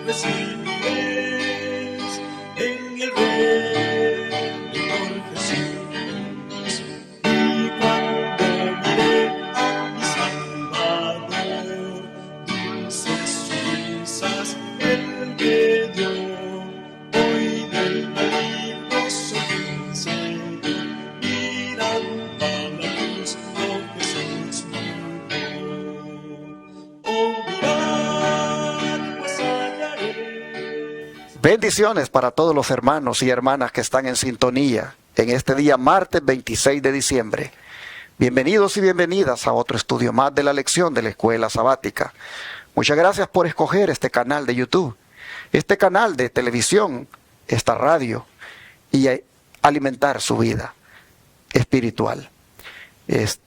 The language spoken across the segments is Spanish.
recibiréis en el reino Jesús. Y cuando miré a mi Salvador, dulces risas Él me dio. Hoy del maligno soy un Señor, mirando a la luz, oh Jesús mío. Oh, mirad, pues hallaré. Bendiciones para todos los hermanos y hermanas que están en sintonía en este día martes 26 de diciembre. Bienvenidos y bienvenidas a otro estudio más de la lección de la Escuela Sabática. Muchas gracias por escoger este canal de YouTube, este canal de televisión, esta radio y alimentar su vida espiritual. Es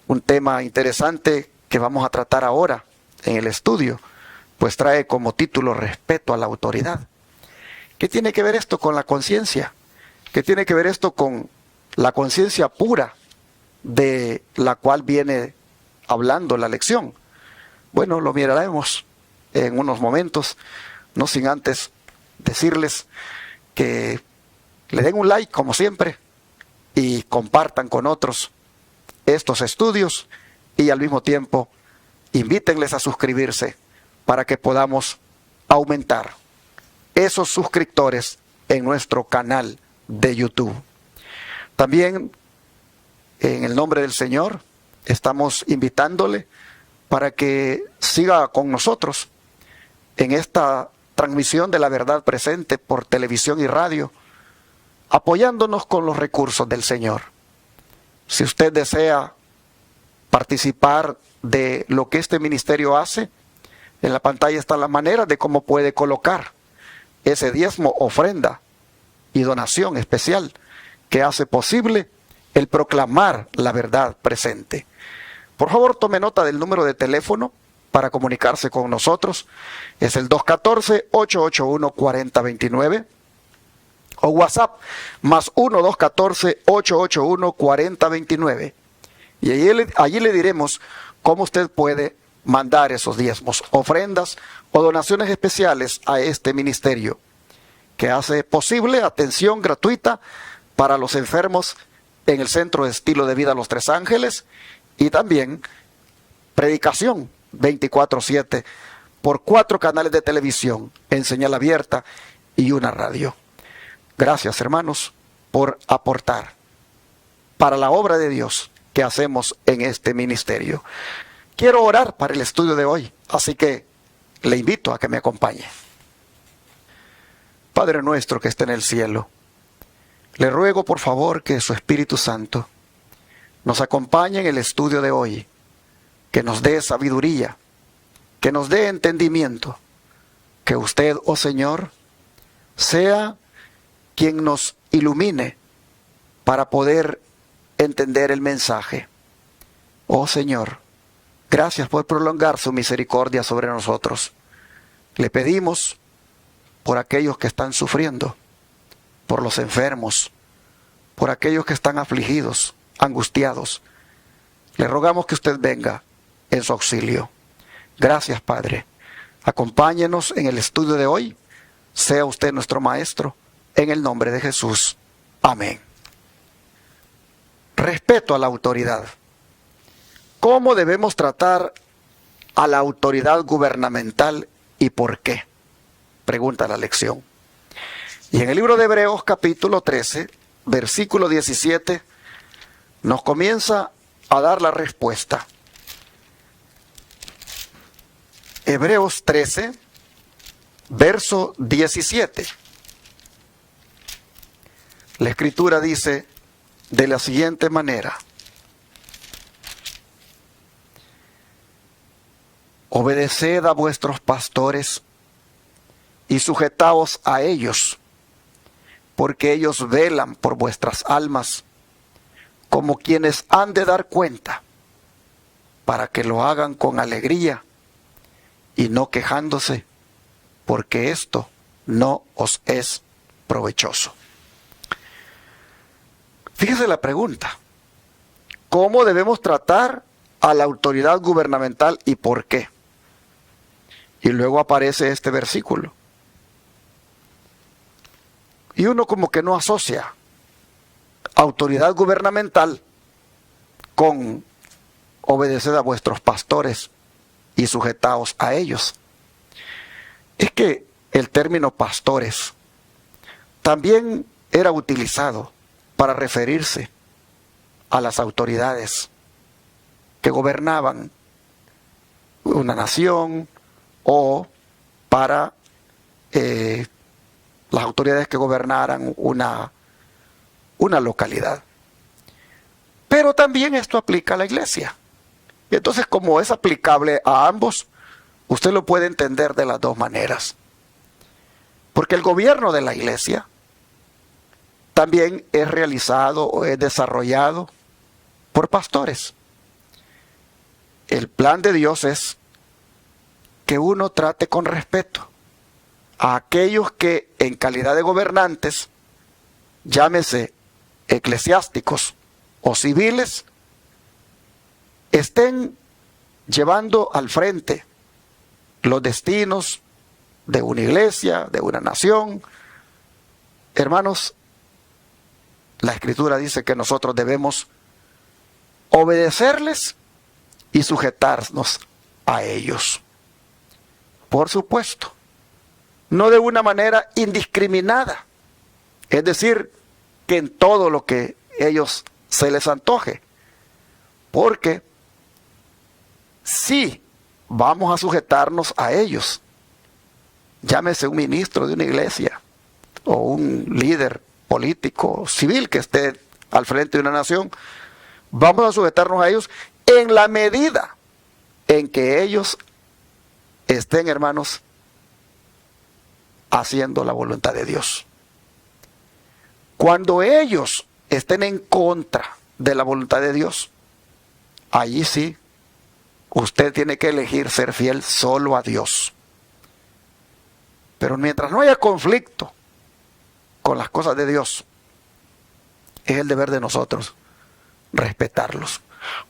un tema interesante que vamos a tratar ahora en el estudio, pues trae como título respeto a la autoridad. ¿Qué tiene que ver esto con la conciencia? ¿Qué tiene que ver esto con la conciencia pura de la cual viene hablando la lección? Bueno, lo miraremos en unos momentos, no sin antes decirles que le den un like como siempre y compartan con otros estos estudios y al mismo tiempo invítenles a suscribirse para que podamos aumentar esos suscriptores en nuestro canal de YouTube. También, en el nombre del Señor, estamos invitándole para que siga con nosotros en esta transmisión de la verdad presente por televisión y radio, apoyándonos con los recursos del Señor. Si usted desea participar de lo que este ministerio hace, en la pantalla está la manera de cómo puede colocar ese diezmo, ofrenda y donación especial que hace posible el proclamar la verdad presente. Por favor, tome nota del número de teléfono para comunicarse con nosotros. Es el 214-881-4029 o WhatsApp más 1-214-881-4029. Y allí le diremos cómo usted puede mandar esos diezmos, ofrendas o donaciones especiales a este ministerio, que hace posible atención gratuita para los enfermos en el Centro de Estilo de Vida Los Tres Ángeles y también predicación 24/7 por 4 canales de televisión en señal abierta y una radio. Gracias, hermanos, por aportar para la obra de Dios que hacemos en este ministerio. Quiero orar para el estudio de hoy, así que le invito a que me acompañe. Padre nuestro que está en el cielo, le ruego por favor que su Espíritu Santo nos acompañe en el estudio de hoy, que nos dé sabiduría, que nos dé entendimiento, que usted, oh Señor, sea quien nos ilumine para poder entender el mensaje. Oh Señor, gracias por prolongar su misericordia sobre nosotros. Le pedimos por aquellos que están sufriendo, por los enfermos, por aquellos que están afligidos, angustiados. Le rogamos que usted venga en su auxilio. Gracias, Padre. Acompáñenos en el estudio de hoy. Sea usted nuestro Maestro, en el nombre de Jesús. Amén. Respeto a la autoridad. ¿Cómo debemos tratar a la autoridad gubernamental y por qué? Pregunta la lección. Y en el libro de Hebreos capítulo 13, versículo 17, nos comienza a dar la respuesta. Hebreos 13, verso 17. La Escritura dice de la siguiente manera: obedeced a vuestros pastores y sujetaos a ellos, porque ellos velan por vuestras almas, como quienes han de dar cuenta, para que lo hagan con alegría y no quejándose, porque esto no os es provechoso. Fíjese la pregunta: ¿cómo debemos tratar a la autoridad gubernamental y por qué? Y luego aparece este versículo. Y uno como que no asocia autoridad gubernamental con obedecer a vuestros pastores y sujetaos a ellos. Es que el término pastores también era utilizado para referirse a las autoridades que gobernaban una nación o para las autoridades que gobernaran una localidad. Pero también esto aplica a la iglesia. Y entonces, como es aplicable a ambos, usted lo puede entender de las dos maneras. Porque el gobierno de la iglesia también es realizado o es desarrollado por pastores. El plan de Dios es que uno trate con respeto a aquellos que en calidad de gobernantes, llámese eclesiásticos o civiles, estén llevando al frente los destinos de una iglesia, de una nación. Hermanos, la Escritura dice que nosotros debemos obedecerles y sujetarnos a ellos. Por supuesto, no de una manera indiscriminada, es decir, que en todo lo que ellos se les antoje, porque si vamos a sujetarnos a ellos, llámese un ministro de una iglesia o un líder político civil que esté al frente de una nación, vamos a sujetarnos a ellos en la medida en que ellos estén, hermanos, haciendo la voluntad de Dios. Cuando ellos estén en contra de la voluntad de Dios, allí sí, usted tiene que elegir ser fiel solo a Dios. Pero mientras no haya conflicto con las cosas de Dios, es el deber de nosotros respetarlos.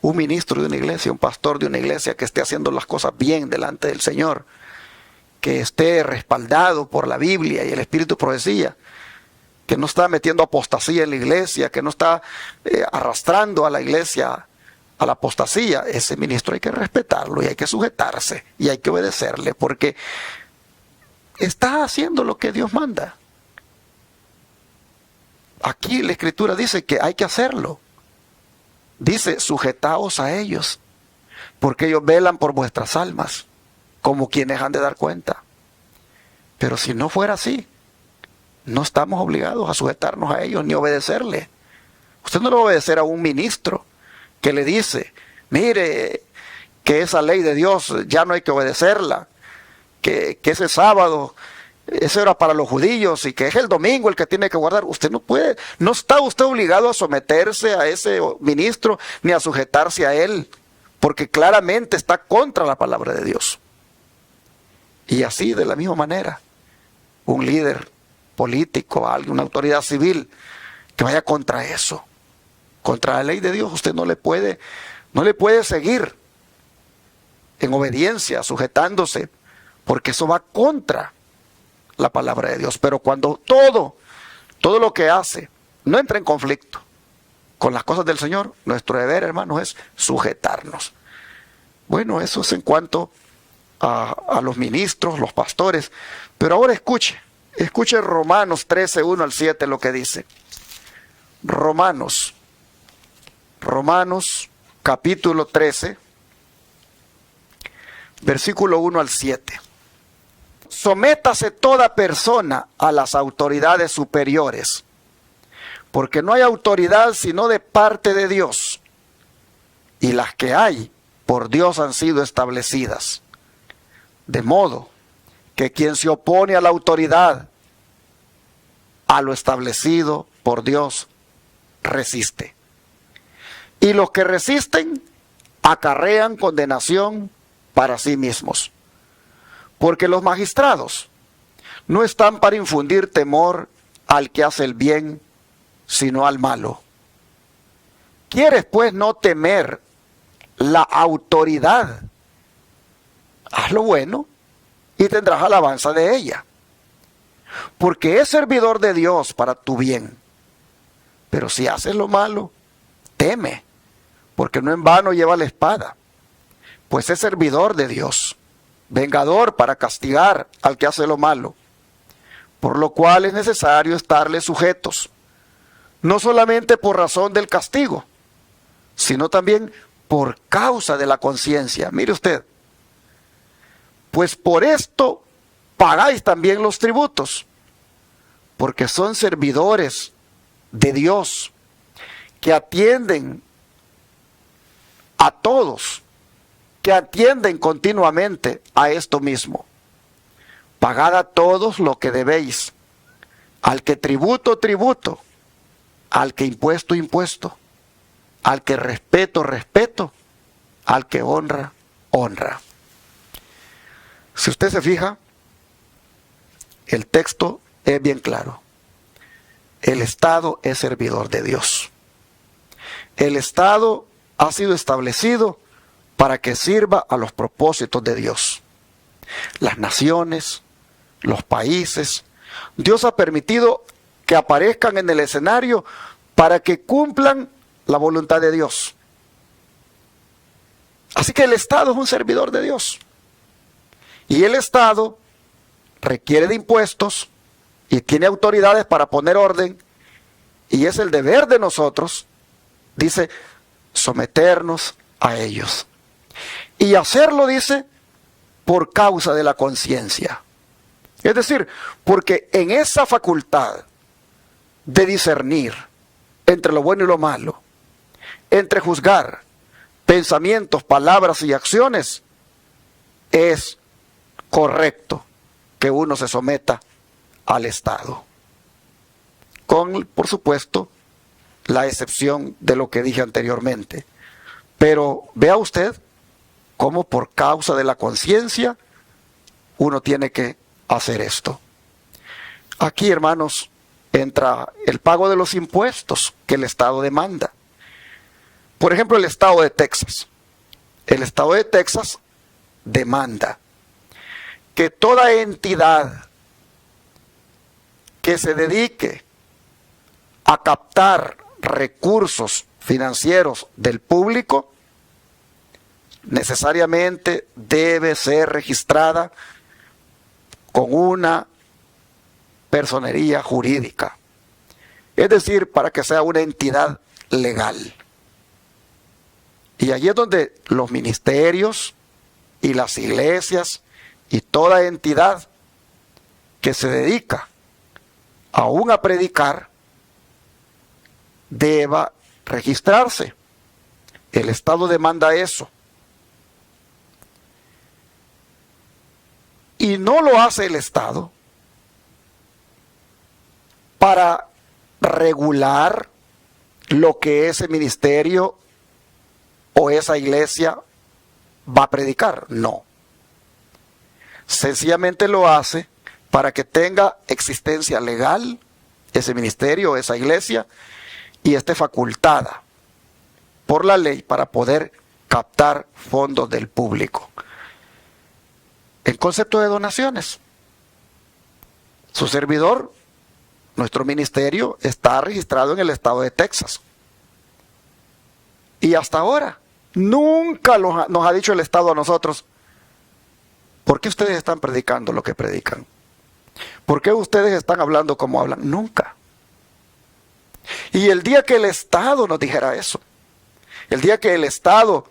Un ministro de una iglesia, un pastor de una iglesia que esté haciendo las cosas bien delante del Señor, que esté respaldado por la Biblia y el Espíritu de profecía, que no está metiendo apostasía en la iglesia, que no está arrastrando a la iglesia a la apostasía, ese ministro hay que respetarlo y hay que sujetarse y hay que obedecerle, porque está haciendo lo que Dios manda. Aquí la Escritura dice que hay que hacerlo. Dice, sujetaos a ellos, porque ellos velan por vuestras almas, como quienes han de dar cuenta. Pero si no fuera así, no estamos obligados a sujetarnos a ellos ni obedecerle. Usted no le va a obedecer a un ministro que le dice, mire, que esa ley de Dios ya no hay que obedecerla, que ese sábado, eso era para los judíos y que es el domingo el que tiene que guardar. Usted no puede, no está usted obligado a someterse a ese ministro ni a sujetarse a él, porque claramente está contra la palabra de Dios. Y así, de la misma manera, un líder político, una autoridad civil que vaya contra eso, contra la ley de Dios, usted no le puede seguir en obediencia, sujetándose, porque eso va contra la palabra de Dios. Pero cuando todo lo que hace no entra en conflicto con las cosas del Señor, nuestro deber, hermanos, es sujetarnos. Bueno, eso es en cuanto a los ministros, los pastores. Pero ahora escuche Romanos 13, 1 al 7 lo que dice. Romanos capítulo 13, versículo 1 al 7. Sométase toda persona a las autoridades superiores, porque no hay autoridad sino de parte de Dios, y las que hay por Dios han sido establecidas. De modo que quien se opone a la autoridad, a lo establecido por Dios, resiste. Y los que resisten acarrean condenación para sí mismos. Porque los magistrados no están para infundir temor al que hace el bien, sino al malo. ¿Quieres pues no temer la autoridad? Haz lo bueno y tendrás alabanza de ella. Porque es servidor de Dios para tu bien. Pero si haces lo malo, teme, porque no en vano lleva la espada, pues es servidor de Dios, vengador para castigar al que hace lo malo, por lo cual es necesario estarle sujetos, no solamente por razón del castigo, sino también por causa de la conciencia. Mire usted, pues por esto pagáis también los tributos, porque son servidores de Dios que atienden a todos, que atienden continuamente a esto mismo. Pagad a todos lo que debéis, al que tributo, tributo, al que impuesto, impuesto, al que respeto, respeto, al que honra, honra. Si usted se fija, el texto es bien claro. El Estado es servidor de Dios. El Estado ha sido establecido para que sirva a los propósitos de Dios. Las naciones, los países, Dios ha permitido que aparezcan en el escenario para que cumplan la voluntad de Dios. Así que el Estado es un servidor de Dios. Y el Estado requiere de impuestos y tiene autoridades para poner orden, y es el deber de nosotros, dice, someternos a ellos. Y hacerlo, dice, por causa de la conciencia. Es decir, porque en esa facultad de discernir entre lo bueno y lo malo, entre juzgar pensamientos, palabras y acciones, es correcto que uno se someta al Estado. Con, por supuesto, la excepción de lo que dije anteriormente. Pero vea usted cómo por causa de la conciencia uno tiene que hacer esto. Aquí, hermanos, entra el pago de los impuestos que el Estado demanda. Por ejemplo, el Estado de Texas. El Estado de Texas demanda que toda entidad que se dedique a captar recursos financieros del público necesariamente debe ser registrada con una personería jurídica, es decir, para que sea una entidad legal. Y allí es donde los ministerios y las iglesias y toda entidad que se dedica aún a predicar deba registrarse. El Estado demanda eso. Y no lo hace el Estado para regular lo que ese ministerio o esa iglesia va a predicar. No. Sencillamente lo hace para que tenga existencia legal ese ministerio o esa iglesia y esté facultada por la ley para poder captar fondos del público. En concepto de donaciones, su servidor, nuestro ministerio, está registrado en el estado de Texas. Y hasta ahora, nunca nos ha dicho el Estado a nosotros, ¿por qué ustedes están predicando lo que predican? ¿Por qué ustedes están hablando como hablan? Nunca. Y el día que el Estado nos dijera eso, el día que el Estado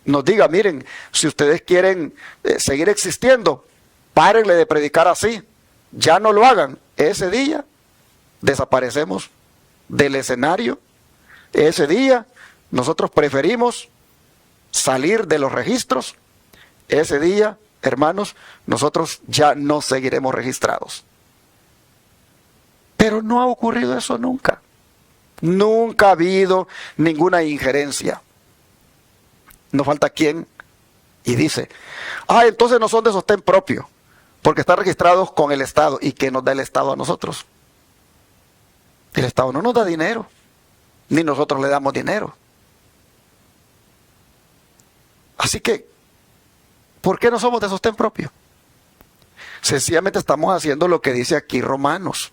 nos diga, miren, si ustedes quieren seguir existiendo, párenle de predicar así, ya no lo hagan, ese día desaparecemos del escenario, ese día nosotros preferimos salir de los registros, ese día, hermanos, nosotros ya no seguiremos registrados. Pero no ha ocurrido eso nunca. Nunca ha habido ninguna injerencia. No falta quien y dice, entonces no son de sostén propio, porque están registrados con el Estado. ¿Y qué nos da el Estado a nosotros? El Estado no nos da dinero, ni nosotros le damos dinero. Así que, ¿por qué no somos de sostén propio? Sencillamente estamos haciendo lo que dice aquí Romanos,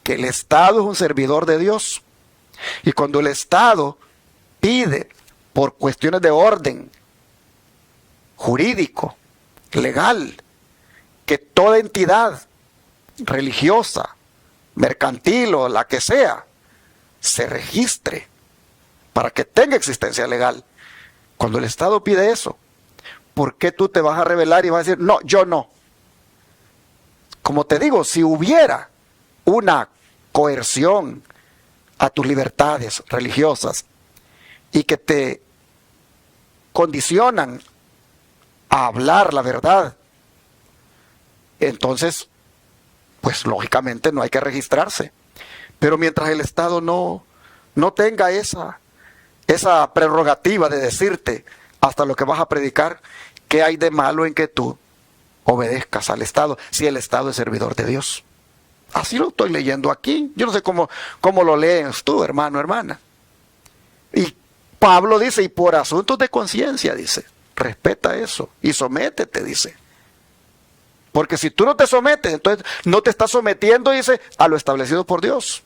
que el Estado es un servidor de Dios. Y cuando el Estado pide por cuestiones de orden jurídico, legal, que toda entidad religiosa, mercantil o la que sea, se registre para que tenga existencia legal. Cuando el Estado pide eso, ¿por qué tú te vas a rebelar y vas a decir, no, yo no? Como te digo, si hubiera una coerción a tus libertades religiosas y que te condicionan a hablar la verdad, entonces, pues lógicamente no hay que registrarse. Pero mientras el Estado no tenga esa prerrogativa de decirte hasta lo que vas a predicar, ¿qué hay de malo en que tú obedezcas al Estado si el Estado es servidor de Dios? Así lo estoy leyendo aquí. Yo no sé cómo lo lees tú, hermano, hermana. Y Pablo dice, y por asuntos de conciencia, dice, respeta eso y sométete, dice. Porque si tú no te sometes, entonces no te estás sometiendo, dice, a lo establecido por Dios.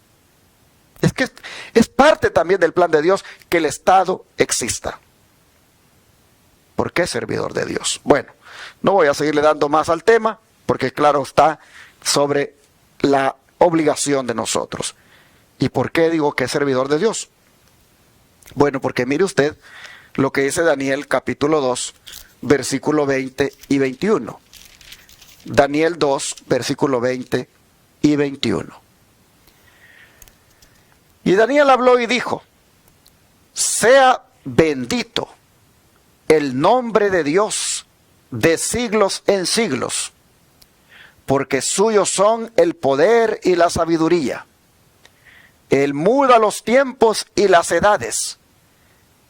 Es que es parte también del plan de Dios que el Estado exista. ¿Por qué servidor de Dios? Bueno, no voy a seguirle dando más al tema, porque claro está sobre la obligación de nosotros. ¿Y por qué digo que es servidor de Dios? Bueno, porque mire usted lo que dice Daniel capítulo 2, versículo 20 y 21. Daniel 2, versículo 20 y 21. Y Daniel habló y dijo, sea bendito el nombre de Dios de siglos en siglos, porque suyos son el poder y la sabiduría. Él muda los tiempos y las edades,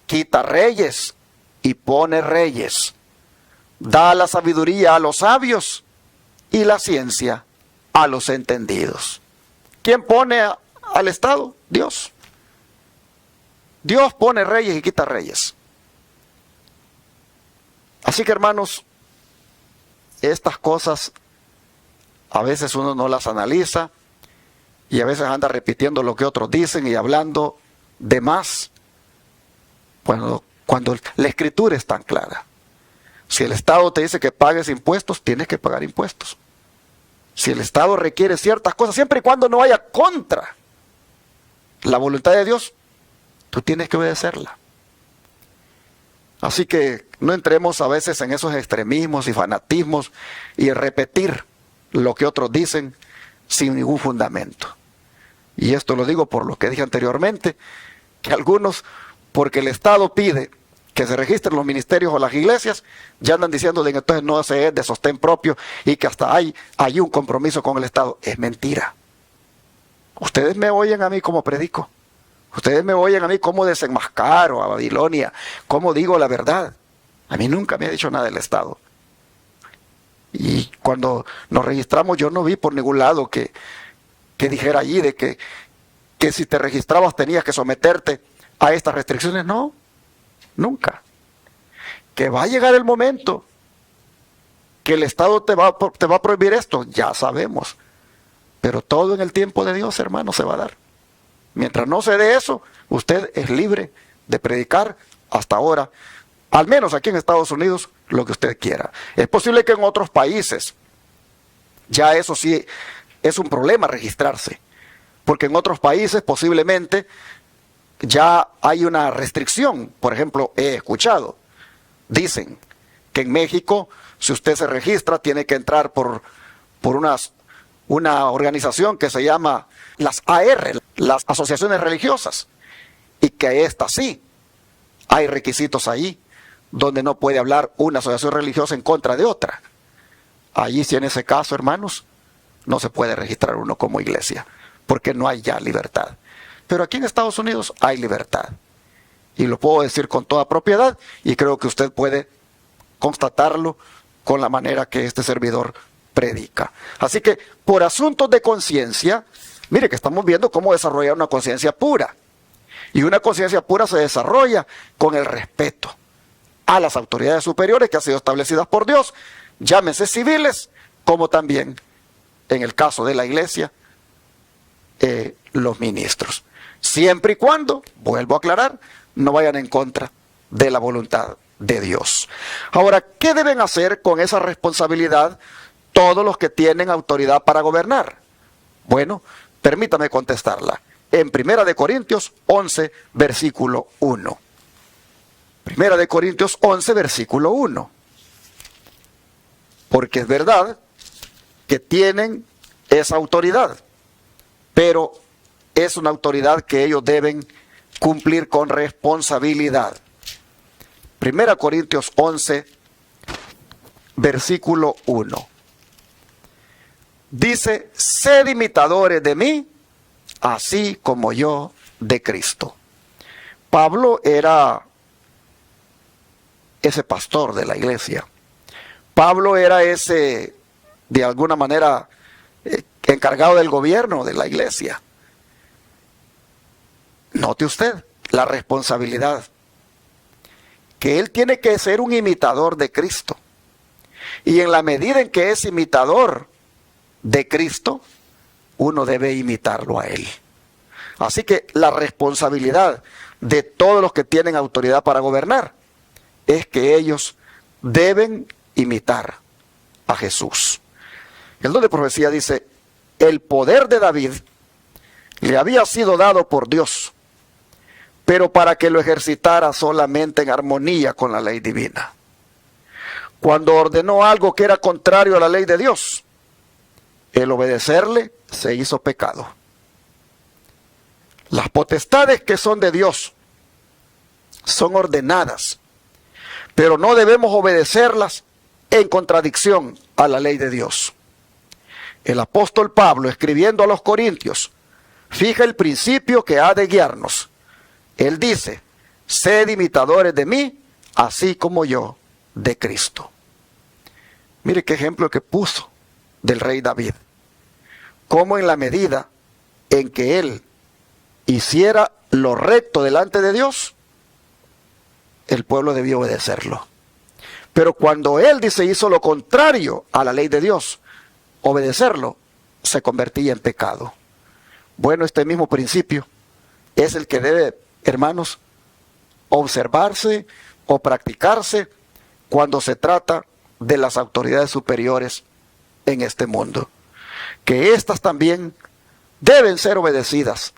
quita reyes y pone reyes, da la sabiduría a los sabios y la ciencia a los entendidos. ¿Quién pone al Estado? Dios. Dios pone reyes y quita reyes. Así que, hermanos, estas cosas a veces uno no las analiza y a veces anda repitiendo lo que otros dicen y hablando de más cuando la Escritura es tan clara. Si el Estado te dice que pagues impuestos, tienes que pagar impuestos. Si el Estado requiere ciertas cosas, siempre y cuando no vaya contra la voluntad de Dios, tú tienes que obedecerla. Así que no entremos a veces en esos extremismos y fanatismos y repetir lo que otros dicen sin ningún fundamento. Y esto lo digo por lo que dije anteriormente, que algunos, porque el Estado pide que se registren los ministerios o las iglesias, ya andan diciendo de que entonces no se es de sostén propio y que hasta hay un compromiso con el Estado. Es mentira. Ustedes me oyen a mí como predico. Ustedes me oyen a mí como desenmascaro a Babilonia, como digo la verdad. A mí nunca me ha dicho nada del Estado. Y cuando nos registramos yo no vi por ningún lado que dijera allí de que si te registrabas tenías que someterte a estas restricciones. No, nunca. Que va a llegar el momento que el Estado te va a prohibir esto, ya sabemos. Pero todo en el tiempo de Dios, hermano, se va a dar. Mientras no se dé eso, usted es libre de predicar hasta ahora, al menos aquí en Estados Unidos, lo que usted quiera. Es posible que en otros países, ya eso sí es un problema registrarse, porque en otros países posiblemente ya hay una restricción. Por ejemplo, he escuchado, dicen que en México, si usted se registra, tiene que entrar por una organización que se llama las AR, las asociaciones religiosas, y que esta sí, hay requisitos ahí, donde no puede hablar una asociación religiosa en contra de otra. Allí sí, en ese caso, hermanos, no se puede registrar uno como iglesia, porque no hay ya libertad. Pero aquí en Estados Unidos hay libertad, y lo puedo decir con toda propiedad, y creo que usted puede constatarlo con la manera que este servidor predica. Así que, por asuntos de conciencia, mire que estamos viendo cómo desarrollar una conciencia pura. Y una conciencia pura se desarrolla con el respeto a las autoridades superiores que han sido establecidas por Dios, llámense civiles como también, en el caso de la iglesia, los ministros. Siempre y cuando, vuelvo a aclarar, no vayan en contra de la voluntad de Dios. Ahora, ¿qué deben hacer con esa responsabilidad todos los que tienen autoridad para gobernar? Bueno, permítame contestarla. En 1 Corintios 11, versículo 1. 1 Corintios 11, versículo 1. Porque es verdad que tienen esa autoridad, pero es una autoridad que ellos deben cumplir con responsabilidad. 1 Corintios 11, versículo 1. Dice, sed imitadores de mí, así como yo de Cristo. Pablo era ese pastor de la iglesia. Pablo era ese, de alguna manera, encargado del gobierno de la iglesia. Note usted la responsabilidad, que él tiene que ser un imitador de Cristo. Y en la medida en que es imitador de Cristo, uno debe imitarlo a él. Así que la responsabilidad de todos los que tienen autoridad para gobernar es que ellos deben imitar a Jesús. El don de profecía dice, el poder de David le había sido dado por Dios, pero para que lo ejercitara solamente en armonía con la ley divina. Cuando ordenó algo que era contrario a la ley de Dios, el obedecerle se hizo pecado. Las potestades que son de Dios son ordenadas, pero no debemos obedecerlas en contradicción a la ley de Dios. El apóstol Pablo, escribiendo a los Corintios, fija el principio que ha de guiarnos. Él dice, sed imitadores de mí, así como yo de Cristo. Mire qué ejemplo que puso del rey David. Cómo en la medida en que él hiciera lo recto delante de Dios, el pueblo debió obedecerlo. Pero cuando él hizo lo contrario a la ley de Dios, obedecerlo se convertía en pecado. Bueno, este mismo principio es el que debe, hermanos, observarse o practicarse cuando se trata de las autoridades superiores en este mundo. Que éstas también deben ser obedecidas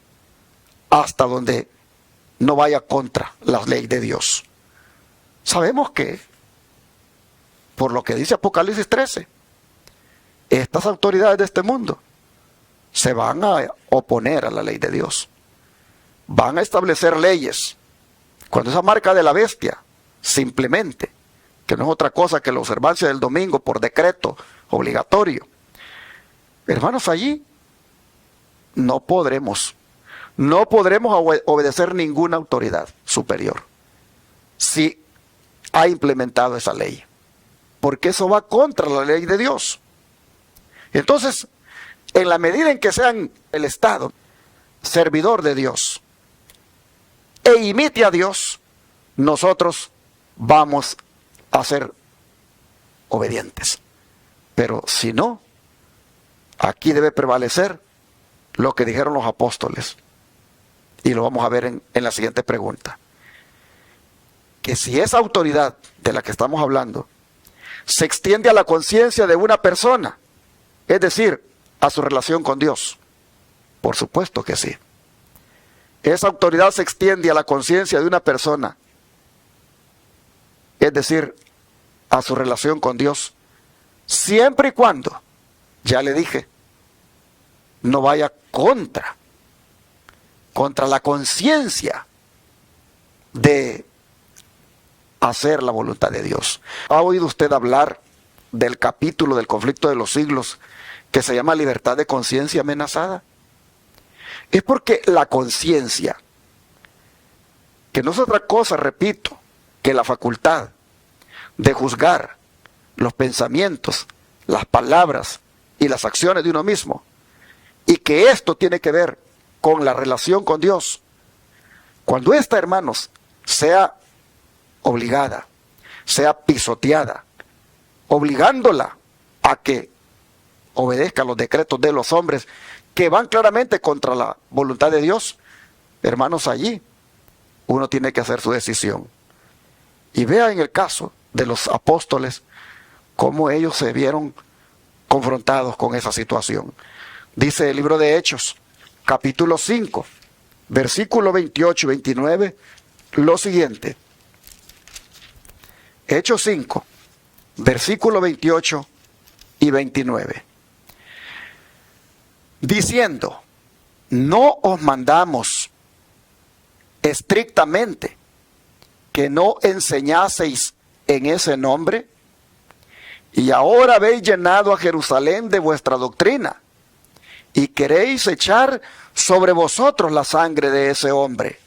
hasta donde no vaya contra la ley de Dios. Sabemos que, por lo que dice Apocalipsis 13, estas autoridades de este mundo se van a oponer a la ley de Dios. Van a establecer leyes. Cuando esa marca de la bestia, simplemente, que no es otra cosa que la observancia del domingo por decreto obligatorio. Hermanos, allí no podremos obedecer ninguna autoridad superior si ha implementado esa ley, porque eso va contra la ley de Dios. Entonces, en la medida en que sean el Estado servidor de Dios e imite a Dios, nosotros vamos a ser obedientes. Pero si no, aquí debe prevalecer lo que dijeron los apóstoles. Y lo vamos a ver en la siguiente pregunta. Que si esa autoridad de la que estamos hablando se extiende a la conciencia de una persona, es decir, a su relación con Dios, por supuesto que sí. Esa autoridad se extiende a la conciencia de una persona, es decir, a su relación con Dios, siempre y cuando, ya le dije, no vaya contra la conciencia de hacer la voluntad de Dios. ¿Ha oído usted hablar del capítulo del conflicto de los siglos que se llama libertad de conciencia amenazada? Es porque la conciencia, que no es otra cosa, repito, que la facultad de juzgar los pensamientos, las palabras y las acciones de uno mismo, y que esto tiene que ver con la relación con Dios. Cuando esta, hermanos, sea obligada, sea pisoteada, obligándola a que obedezca los decretos de los hombres que van claramente contra la voluntad de Dios, hermanos, allí uno tiene que hacer su decisión. Y vea en el caso de los apóstoles cómo ellos se vieron confrontados con esa situación. Dice el libro de Hechos, capítulo 5, versículo 28 y 29, lo siguiente. Hechos 5, versículo 28 y 29. Diciendo, no os mandamos estrictamente que no enseñaseis en ese nombre, y ahora habéis llenado a Jerusalén de vuestra doctrina, y queréis echar sobre vosotros la sangre de ese hombre.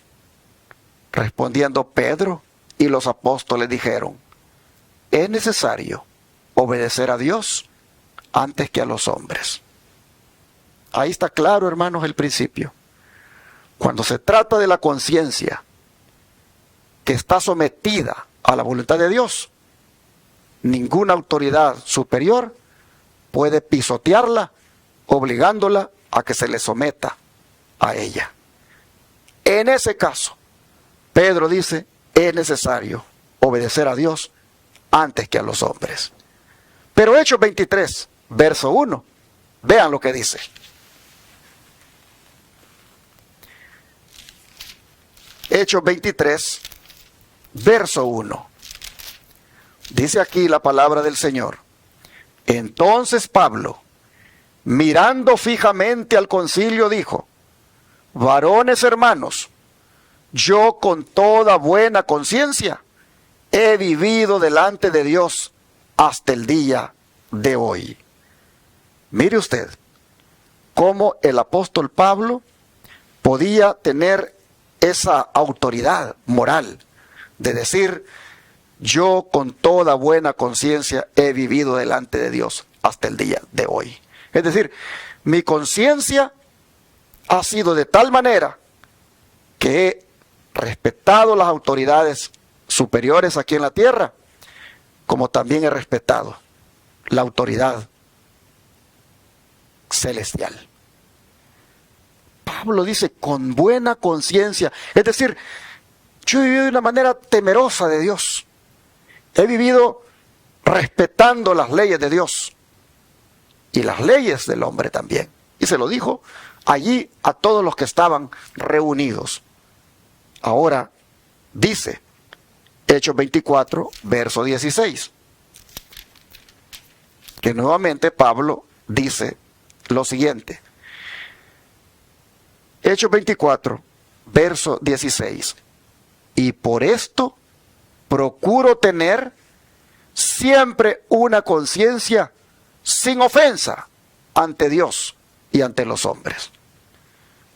Respondiendo Pedro y los apóstoles dijeron, es necesario obedecer a Dios antes que a los hombres. Ahí está claro, hermanos, el principio. Cuando se trata de la conciencia que está sometida a la voluntad de Dios, ninguna autoridad superior puede pisotearla, obligándola a que se le someta a ella. En ese caso, Pedro dice, es necesario obedecer a Dios antes que a los hombres. Pero Hechos 23, verso 1, vean lo que dice. Hechos 23, verso 1. Dice aquí la palabra del Señor. Entonces Pablo, mirando fijamente al concilio, dijo, varones hermanos, yo con toda buena conciencia he vivido delante de Dios hasta el día de hoy. Mire usted cómo el apóstol Pablo podía tener esa autoridad moral de decir, yo con toda buena conciencia he vivido delante de Dios hasta el día de hoy. Es decir, mi conciencia ha sido de tal manera que he respetado las autoridades superiores aquí en la tierra, como también he respetado la autoridad celestial. Pablo dice, con buena conciencia, es decir, yo he vivido de una manera temerosa de Dios. He vivido respetando las leyes de Dios y las leyes del hombre también. Y se lo dijo allí a todos los que estaban reunidos. Ahora dice, Hechos 24, verso 16, que nuevamente Pablo dice lo siguiente. Hechos 24, verso 16. Y por esto procuro tener siempre una conciencia sin ofensa ante Dios y ante los hombres.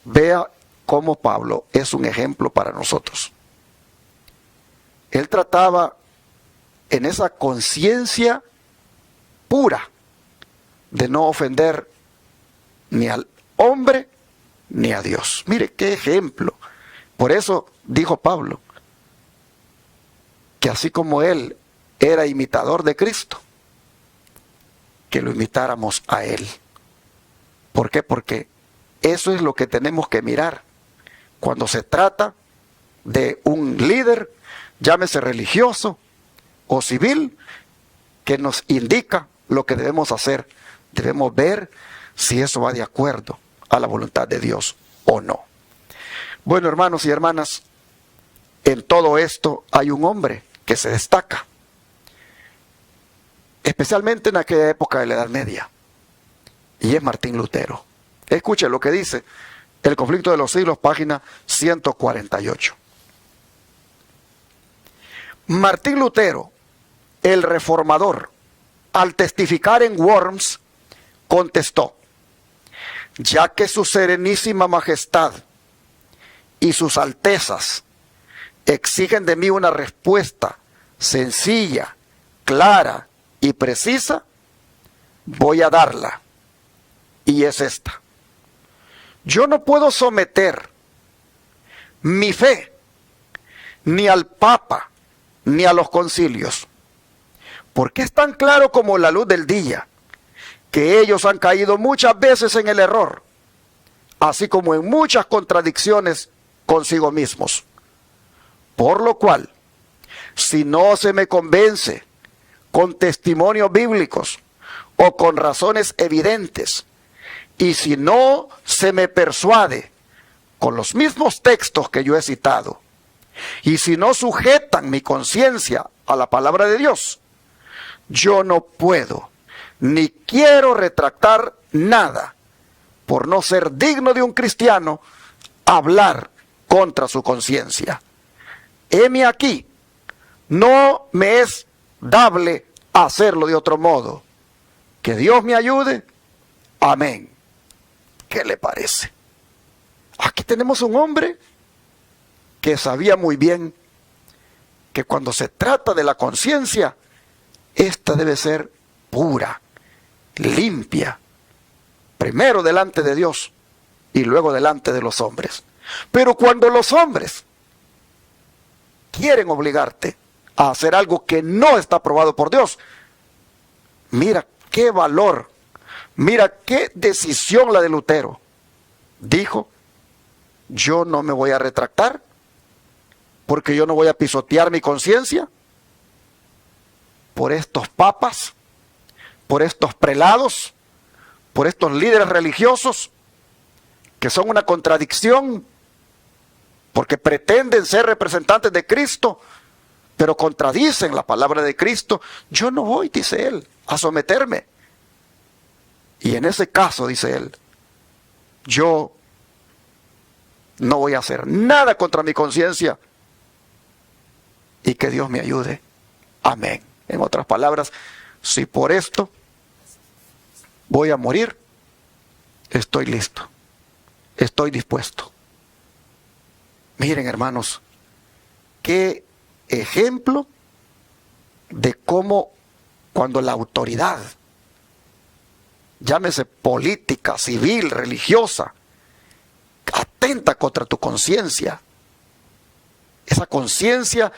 Vea cómo Pablo es un ejemplo para nosotros. Él trataba en esa conciencia pura de no ofender ni al hombre ni a Dios. Mire qué ejemplo. Por eso dijo Pablo que así como él era imitador de Cristo, que lo imitáramos a él. ¿Por qué? Porque eso es lo que tenemos que mirar cuando se trata de un líder, llámese religioso o civil, que nos indica lo que debemos hacer. Debemos ver si eso va de acuerdo a la voluntad de Dios o no. Bueno, hermanos y hermanas, en todo esto hay un hombre que se destaca, especialmente en aquella época de la Edad Media, y es Martín Lutero. Escuchen lo que dice El conflicto de los siglos, página 148. Martín Lutero, el reformador, al testificar en Worms, contestó, ya que su serenísima majestad y sus altezas exigen de mí una respuesta sencilla, clara y precisa, voy a darla. Y es esta. Yo no puedo someter mi fe ni al Papa ni a los concilios, porque es tan claro como la luz del día que ellos han caído muchas veces en el error, así como en muchas contradicciones consigo mismos. Por lo cual, si no se me convence con testimonios bíblicos o con razones evidentes, y si no se me persuade con los mismos textos que yo he citado, y si no sujetan mi conciencia a la palabra de Dios, yo no puedo ni quiero retractar nada, por no ser digno de un cristiano hablar contra su conciencia. Heme aquí, no me es dable hacerlo de otro modo. Que Dios me ayude. Amén. ¿Qué le parece? Aquí tenemos un hombre que sabía muy bien que cuando se trata de la conciencia, esta debe ser pura, limpia, primero delante de Dios y luego delante de los hombres. Pero cuando los hombres quieren obligarte a hacer algo que no está aprobado por Dios, mira qué valor, mira qué decisión la de Lutero. Dijo, yo no me voy a retractar, porque yo no voy a pisotear mi conciencia por estos papas, por estos prelados, por estos líderes religiosos, que son una contradicción, porque pretenden ser representantes de Cristo, pero contradicen la palabra de Cristo. Yo no voy, dice él, a someterme. Y en ese caso, dice él, yo no voy a hacer nada contra mi conciencia, y que Dios me ayude. Amén. En otras palabras, si por esto voy a morir, estoy listo, estoy dispuesto. Miren, hermanos, qué ejemplo de cómo cuando la autoridad, llámese política, civil, religiosa, atenta contra tu conciencia, esa conciencia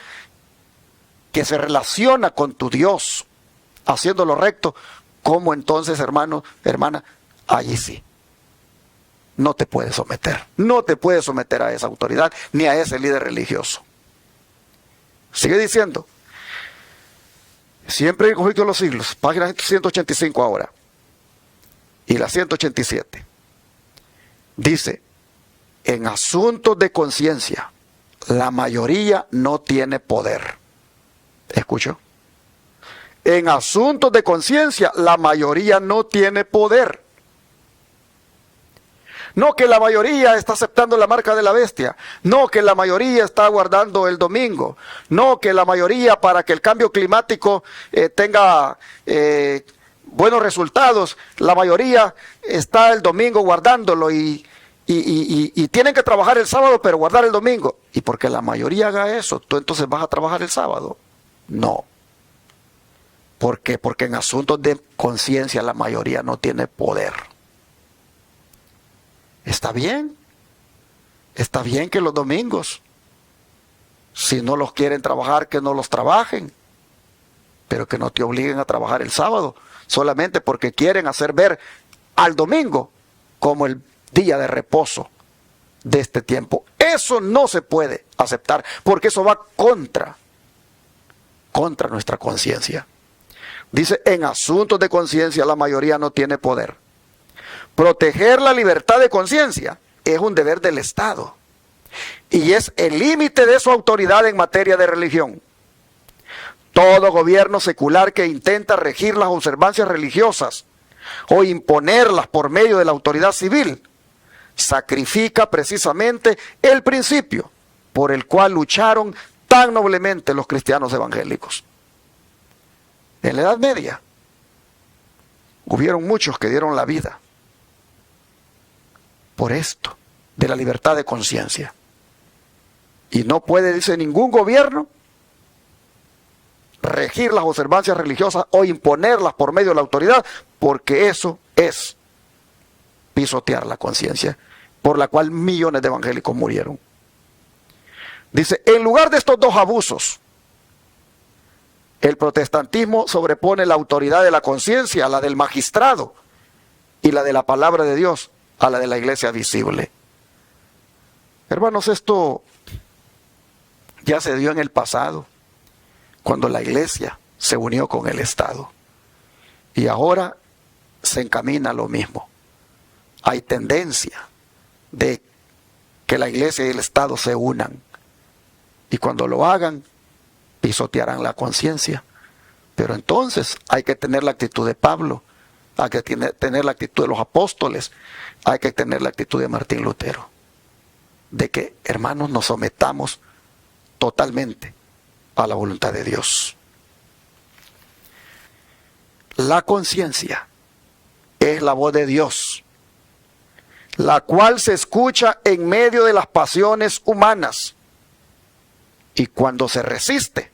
que se relaciona con tu Dios, haciendo lo recto, ¿cómo entonces, hermano, hermana? Allí sí, no te puedes someter, no te puedes someter a esa autoridad, ni a ese líder religioso. Sigue diciendo, siempre en el conflicto de los siglos, página 185 ahora, y la 187, dice, en asuntos de conciencia, la mayoría no tiene poder. ¿Escuchó? En asuntos de conciencia, la mayoría no tiene poder. No que la mayoría está aceptando la marca de la bestia. No que la mayoría está guardando el domingo. No que la mayoría, para que el cambio climático tenga buenos resultados, la mayoría está el domingo guardándolo y tienen que trabajar el sábado, pero guardar el domingo. Y porque la mayoría haga eso, tú entonces vas a trabajar el sábado. No. ¿Por qué? Porque en asuntos de conciencia la mayoría no tiene poder. Está bien que los domingos, si no los quieren trabajar, que no los trabajen, pero que no te obliguen a trabajar el sábado, solamente porque quieren hacer ver al domingo como el día de reposo de este tiempo. Eso no se puede aceptar, porque eso va contra nuestra conciencia. Dice, en asuntos de conciencia la mayoría no tiene poder. Proteger la libertad de conciencia es un deber del Estado y es el límite de su autoridad en materia de religión. Todo gobierno secular que intenta regir las observancias religiosas o imponerlas por medio de la autoridad civil sacrifica precisamente el principio por el cual lucharon tan noblemente los cristianos evangélicos. En la Edad Media hubieron muchos que dieron la vida por esto, de la libertad de conciencia. Y no puede, dice, ningún gobierno regir las observancias religiosas o imponerlas por medio de la autoridad, porque eso es pisotear la conciencia, por la cual millones de evangélicos murieron. Dice, en lugar de estos dos abusos, el protestantismo sobrepone la autoridad de la conciencia a la del magistrado y la de la palabra de Dios a la de la iglesia visible. Hermanos, esto ya se dio en el pasado, cuando la iglesia se unió con el Estado. Y ahora se encamina lo mismo. Hay tendencia de que la iglesia y el Estado se unan. Y cuando lo hagan, pisotearán la conciencia. Pero entonces hay que tener la actitud de Pablo, hay que tener la actitud de los apóstoles, hay que tener la actitud de Martín Lutero. De que, hermanos, nos sometamos totalmente a la voluntad de Dios. La conciencia es la voz de Dios, la cual se escucha en medio de las pasiones humanas, y cuando se resiste,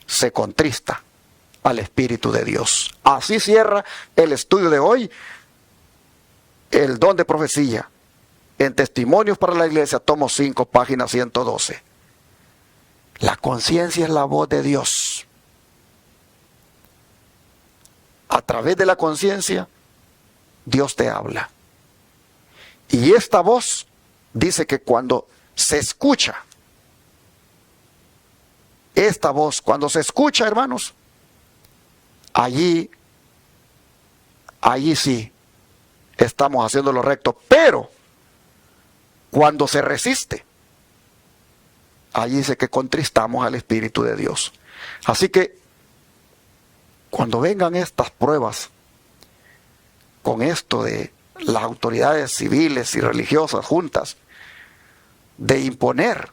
se contrista al Espíritu de Dios. Así cierra el estudio de hoy, el don de profecía, en Testimonios para la Iglesia, tomo 5, página 112. La conciencia es la voz de Dios. A través de la conciencia, Dios te habla. Y esta voz dice que cuando se escucha, esta voz, cuando se escucha, hermanos, allí sí estamos haciendo lo recto. Pero cuando se resiste, allí dice que contristamos al Espíritu de Dios. Así que cuando vengan estas pruebas con esto de las autoridades civiles y religiosas juntas, de imponer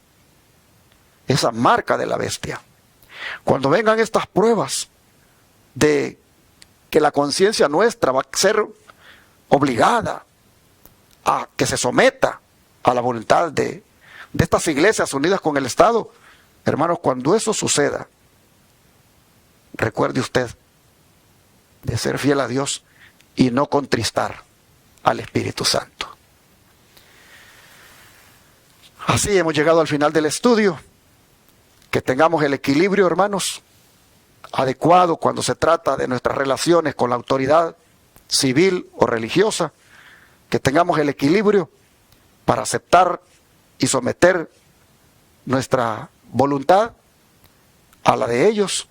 esa marca de la bestia, cuando vengan estas pruebas de que la conciencia nuestra va a ser obligada a que se someta a la voluntad de estas iglesias unidas con el Estado, hermanos, cuando eso suceda, recuerde usted de ser fiel a Dios y no contristar al Espíritu Santo. Así hemos llegado al final del estudio. Que tengamos el equilibrio, hermanos, adecuado cuando se trata de nuestras relaciones con la autoridad civil o religiosa. Que tengamos el equilibrio para aceptar y someter nuestra voluntad a la de ellos,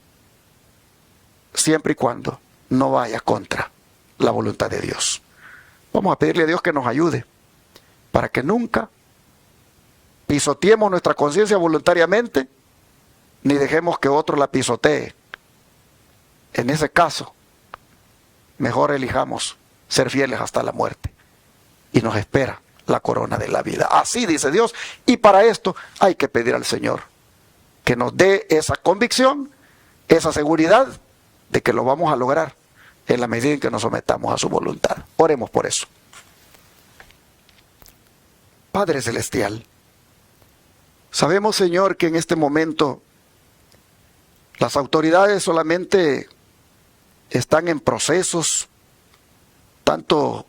siempre y cuando no vaya contra la voluntad de Dios. Vamos a pedirle a Dios que nos ayude para que nunca pisoteemos nuestra conciencia voluntariamente, ni dejemos que otro la pisotee. En ese caso, mejor elijamos ser fieles hasta la muerte, y nos espera la corona de la vida. Así dice Dios, y para esto hay que pedir al Señor que nos dé esa convicción, esa seguridad de que lo vamos a lograr en la medida en que nos sometamos a su voluntad. Oremos por eso. Padre Celestial, sabemos, Señor, que en este momento las autoridades solamente están en procesos, tanto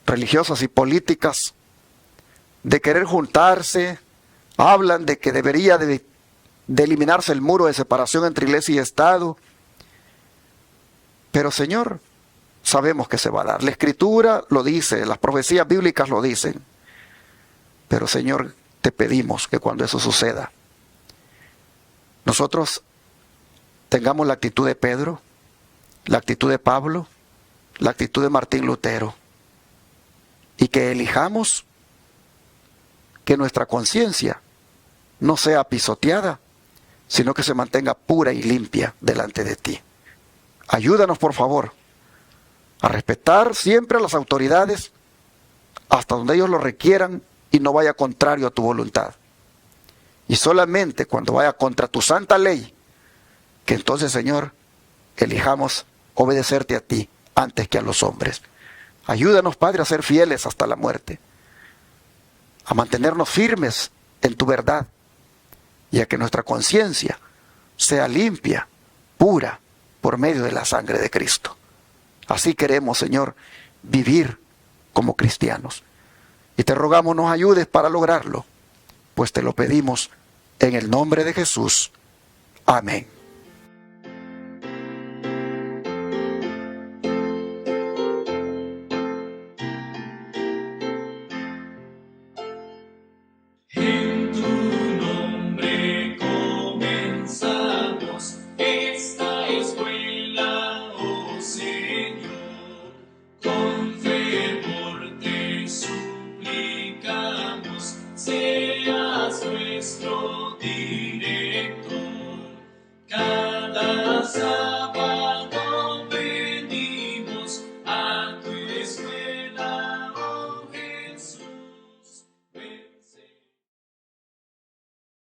religiosas y políticas, de querer juntarse. Hablan de que debería de eliminarse el muro de separación entre iglesia y Estado. Pero, Señor, sabemos que se va a dar. La Escritura lo dice, las profecías bíblicas lo dicen. Pero, Señor, te pedimos que cuando eso suceda, nosotros tengamos la actitud de Pedro, la actitud de Pablo, la actitud de Martín Lutero, y que elijamos que nuestra conciencia no sea pisoteada, sino que se mantenga pura y limpia delante de ti. Ayúdanos, por favor, a respetar siempre a las autoridades hasta donde ellos lo requieran y no vaya contrario a tu voluntad. Y solamente cuando vaya contra tu santa ley, que entonces, Señor, elijamos obedecerte a ti antes que a los hombres. Ayúdanos, Padre, a ser fieles hasta la muerte, a mantenernos firmes en tu verdad, y a que nuestra conciencia sea limpia, pura, por medio de la sangre de Cristo. Así queremos, Señor, vivir como cristianos. Y te rogamos nos ayudes para lograrlo, pues te lo pedimos en el nombre de Jesús. Amén.